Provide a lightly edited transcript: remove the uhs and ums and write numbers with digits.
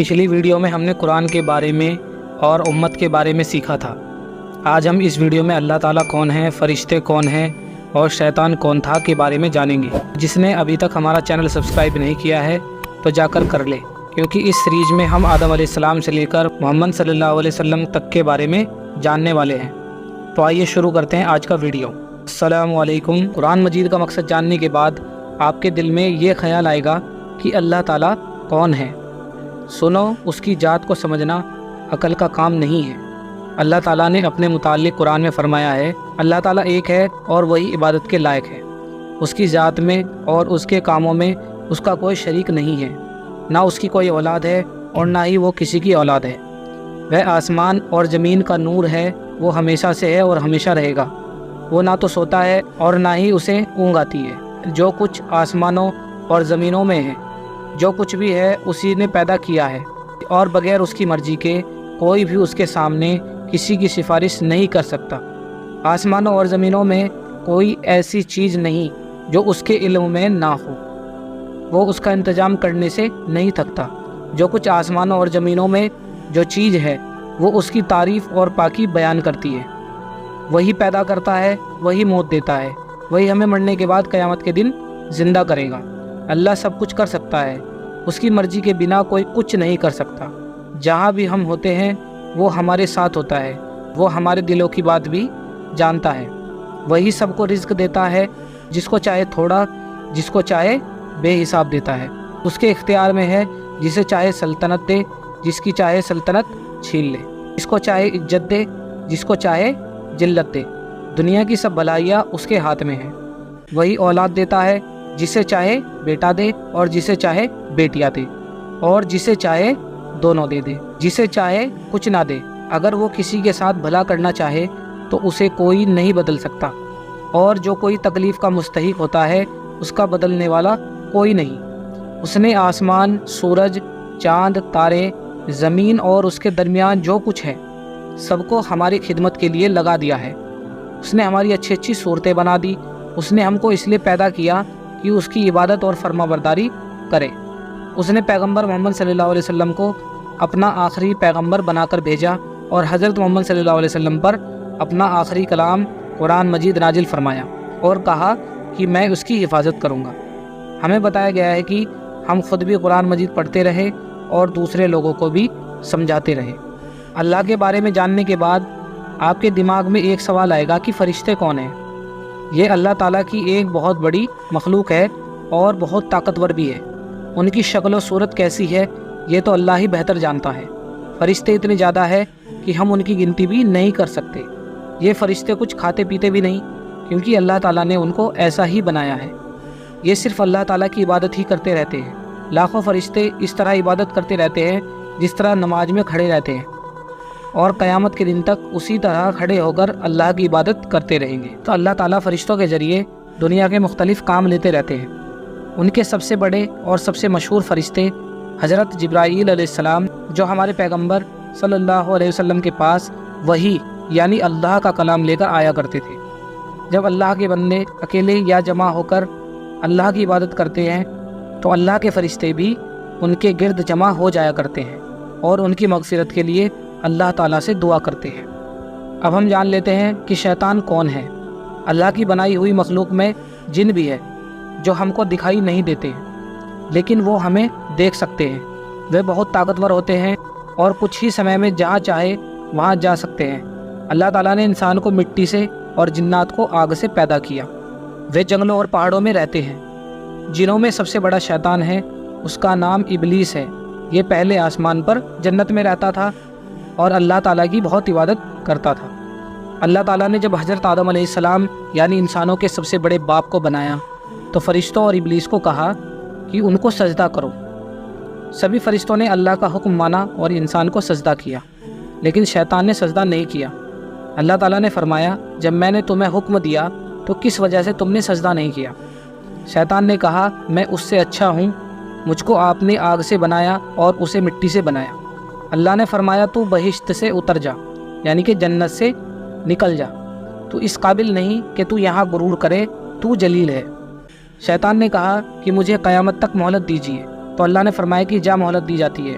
پچھلی ویڈیو میں ہم نے قرآن کے بارے میں اور امت کے بارے میں سیکھا تھا۔ آج ہم اس ویڈیو میں اللہ تعالیٰ کون ہیں، فرشتے کون ہیں اور شیطان کون تھا کے بارے میں جانیں گے۔ جس نے ابھی تک ہمارا چینل سبسکرائب نہیں کیا ہے تو جا کر لے، کیونکہ اس سیریز میں ہم آدم علیہ السلام سے لے کر محمد صلی اللہ علیہ وسلم تک کے بارے میں جاننے والے ہیں۔ تو آئیے شروع کرتے ہیں آج کا ویڈیو۔ السلام علیکم۔ قرآن مجید کا مقصد جاننے کے بعد آپ کے دل میں یہ خیال آئے گا کہ اللہ تعالیٰ کون ہے۔ سنو، اس کی ذات کو سمجھنا عقل کا کام نہیں ہے۔ اللہ تعالیٰ نے اپنے متعلق قرآن میں فرمایا ہے، اللہ تعالیٰ ایک ہے اور وہی عبادت کے لائق ہے۔ اس کی ذات میں اور اس کے کاموں میں اس کا کوئی شریک نہیں ہے، نہ اس کی کوئی اولاد ہے اور نہ ہی وہ کسی کی اولاد ہے۔ وہ آسمان اور زمین کا نور ہے، وہ ہمیشہ سے ہے اور ہمیشہ رہے گا۔ وہ نہ تو سوتا ہے اور نہ ہی اسے اونگ آتی ہے۔ جو کچھ آسمانوں اور زمینوں میں ہے، جو کچھ بھی ہے اسی نے پیدا کیا ہے، اور بغیر اس کی مرضی کے کوئی بھی اس کے سامنے کسی کی سفارش نہیں کر سکتا۔ آسمانوں اور زمینوں میں کوئی ایسی چیز نہیں جو اس کے علم میں نہ ہو، وہ اس کا انتظام کرنے سے نہیں تھکتا۔ جو کچھ آسمانوں اور زمینوں میں جو چیز ہے وہ اس کی تعریف اور پاکی بیان کرتی ہے۔ وہی پیدا کرتا ہے، وہی موت دیتا ہے، وہی ہمیں مرنے کے بعد قیامت کے دن زندہ کرے گا۔ اللہ سب کچھ کر سکتا ہے، اس کی مرضی کے بنا کوئی کچھ نہیں کر سکتا۔ جہاں بھی ہم ہوتے ہیں وہ ہمارے ساتھ ہوتا ہے، وہ ہمارے دلوں کی بات بھی جانتا ہے۔ وہی سب کو رزق دیتا ہے، جس کو چاہے تھوڑا، جس کو چاہے بے حساب دیتا ہے۔ اس کے اختیار میں ہے، جسے چاہے سلطنت دے، جس کی چاہے سلطنت چھین لے، جس کو چاہے عزت دے، جس کو چاہے ذلت دے۔ دنیا کی سب بھلائیاں اس کے ہاتھ میں ہیں۔ وہی اولاد دیتا ہے، جسے چاہے بیٹا دے اور جسے چاہے بیٹیاں دے، اور جسے چاہے دونوں دے دے، جسے چاہے کچھ نہ دے۔ اگر وہ کسی کے ساتھ بھلا کرنا چاہے تو اسے کوئی نہیں بدل سکتا، اور جو کوئی تکلیف کا مستحق ہوتا ہے اس کا بدلنے والا کوئی نہیں۔ اس نے آسمان، سورج، چاند، تارے، زمین اور اس کے درمیان جو کچھ ہے سب کو ہماری خدمت کے لیے لگا دیا ہے۔ اس نے ہماری اچھی اچھی صورتیں بنا دی۔ اس نے ہم کو اس لیے پیدا کیا کہ اس کی عبادت اور فرما برداری کرے۔ اس نے پیغمبر محمد صلی اللہ علیہ وسلم کو اپنا آخری پیغمبر بنا کر بھیجا، اور حضرت محمد صلی اللہ علیہ وسلم پر اپنا آخری کلام قرآن مجید نازل فرمایا، اور کہا کہ میں اس کی حفاظت کروں گا۔ ہمیں بتایا گیا ہے کہ ہم خود بھی قرآن مجید پڑھتے رہے اور دوسرے لوگوں کو بھی سمجھاتے رہے۔ اللہ کے بارے میں جاننے کے بعد آپ کے دماغ میں ایک سوال آئے گا کہ فرشتے کون ہیں؟ یہ اللہ تعالیٰ کی ایک بہت بڑی مخلوق ہے اور بہت طاقتور بھی ہے۔ ان کی شکل و صورت کیسی ہے یہ تو اللہ ہی بہتر جانتا ہے۔ فرشتے اتنے زیادہ ہے کہ ہم ان کی گنتی بھی نہیں کر سکتے۔ یہ فرشتے کچھ کھاتے پیتے بھی نہیں، کیونکہ اللہ تعالیٰ نے ان کو ایسا ہی بنایا ہے۔ یہ صرف اللہ تعالیٰ کی عبادت ہی کرتے رہتے ہیں۔ لاکھوں فرشتے اس طرح عبادت کرتے رہتے ہیں جس طرح نماز میں کھڑے رہتے ہیں، اور قیامت کے دن تک اسی طرح کھڑے ہو کر اللہ کی عبادت کرتے رہیں گے۔ تو اللہ تعالیٰ فرشتوں کے ذریعے دنیا کے مختلف کام لیتے رہتے ہیں۔ ان کے سب سے بڑے اور سب سے مشہور فرشتے حضرت جبرائیل علیہ السلام، جو ہمارے پیغمبر صلی اللہ علیہ وسلم کے پاس وحی یعنی اللہ کا کلام لے کر آیا کرتے تھے۔ جب اللہ کے بندے اکیلے یا جمع ہو کر اللہ کی عبادت کرتے ہیں تو اللہ کے فرشتے بھی ان کے گرد جمع ہو جایا کرتے ہیں اور ان کی مغفرت کے لیے اللہ تعالیٰ سے دعا کرتے ہیں۔ اب ہم جان لیتے ہیں کہ شیطان کون ہے۔ اللہ کی بنائی ہوئی مخلوق میں جن بھی ہے جو ہم کو دکھائی نہیں دیتے ہیں، لیکن وہ ہمیں دیکھ سکتے ہیں۔ وہ بہت طاقتور ہوتے ہیں اور کچھ ہی سمے میں جہاں چاہے وہاں جا سکتے ہیں۔ اللہ تعالیٰ نے انسان کو مٹی سے اور جنات کو آگ سے پیدا کیا۔ وہ جنگلوں اور پہاڑوں میں رہتے ہیں۔ جنوں میں سب سے بڑا شیطان ہے، اس کا نام ابلیس ہے۔ یہ پہلے آسمان پر جنت میں رہتا تھا اور اللہ تعالیٰ کی بہت عبادت کرتا تھا۔ اللہ تعالیٰ نے جب حضرت آدم علیہ السلام یعنی انسانوں کے سب سے بڑے باپ کو بنایا تو فرشتوں اور ابلیس کو کہا کہ ان کو سجدہ کرو۔ سبھی فرشتوں نے اللہ کا حکم مانا اور انسان کو سجدہ کیا، لیکن شیطان نے سجدہ نہیں کیا۔ اللہ تعالیٰ نے فرمایا، جب میں نے تمہیں حکم دیا تو کس وجہ سے تم نے سجدہ نہیں کیا؟ شیطان نے کہا، میں اس سے اچھا ہوں، مجھ کو آپ نے آگ سے بنایا اور اسے مٹی سے بنایا۔ اللہ نے فرمایا، تو بہشت سے اتر جا، یعنی کہ جنت سے نکل جا، تو اس قابل نہیں کہ تو یہاں غرور کرے، تو جلیل ہے۔ شیطان نے کہا کہ مجھے قیامت تک مہلت دیجیے، تو اللہ نے فرمایا کہ جا، مہلت دی جاتی ہے۔